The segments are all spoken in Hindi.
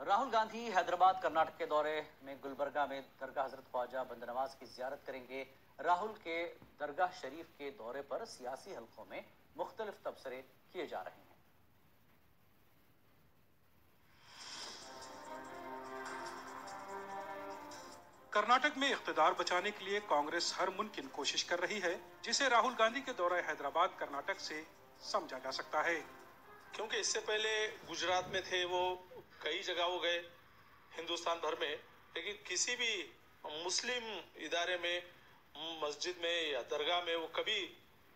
राहुल गांधी हैदराबाद कर्नाटक के दौरे में गुलबर्गा में दरगाह हजरत ख्वाजा बंद नवाज की जियारत करेंगे। राहुल के दरगाह शरीफ के दौरे पर सियासी हलकों में मुख्तलिफ तबसरे किए जा रहे हैं। कर्नाटक में इख्तिदार बचाने के लिए कांग्रेस हर मुमकिन कोशिश कर रही है, जिसे राहुल गांधी के दौरा हैदराबाद कर्नाटक से समझा जा सकता है। क्योंकि इससे पहले गुजरात में थे, वो कई जगह वो गए हिंदुस्तान भर में, लेकिन किसी भी मुस्लिम इदारे में, मस्जिद में या दरगाह में वो कभी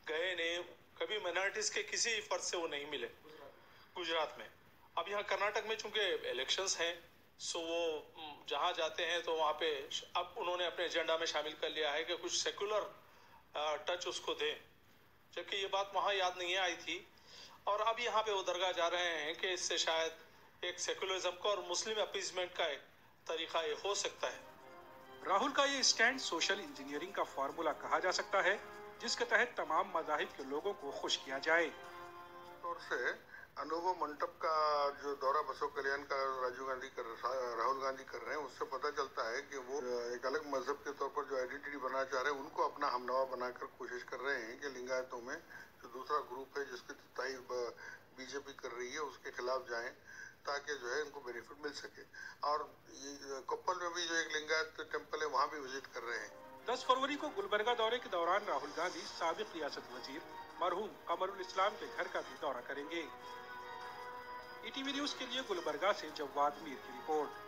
गए नहीं, कभी माइनॉरिटीज के किसी फर्ज से वो नहीं मिले गुजरात में। अब यहाँ कर्नाटक में चूंकि इलेक्शंस हैं, सो वो जहाँ जाते हैं तो वहाँ पे अब उन्होंने अपने एजेंडा में शामिल कर लिया है कि कुछ सेकुलर टच उसको दें, जबकि ये बात वहाँ याद नहीं आई थी। और अब यहाँ पे वो दरगाह जा रहे हैं कि इससे शायद एक सेकुलरिज्म का और मुस्लिम अपीजमेंट का एक तरीका ये हो सकता है। राहुल का ये स्टैंड सोशल इंजीनियरिंग का फार्मूला कहा जा सकता है, जिसके तहत तमाम मज़ाहिब के लोगों को खुश किया जाए। तौर से अनुभव मंडप का जो दौरा बसव कल्याण का राहुल गांधी कर रहे हैं, उससे पता चलता है कि वो एक अलग मजहब के तौर पर जो आइडेंटिटी बनाना चाह रहे हैं, उनको अपना हमनवा बनाकर कोशिश कर रहे हैं कि लिंगायतों में जो दूसरा ग्रुप है जिसकी तारीफ बीजेपी कर रही है, उसके खिलाफ जाएं ताकि जो है इनको बेनिफिट मिल सके। और ये कोप्पल में भी जो एक लिंगायत टेम्पल है, वहाँ भी विजिट कर रहे हैं। 10 फरवरी को गुलबर्गा दौरे के दौरान राहुल गांधी साबिक रियासत वजीर मरहूम कमरुल इस्लाम के घर का भी दौरा करेंगे। ईटीवी न्यूज के लिए गुलबर्गा से जवाद मीर की रिपोर्ट।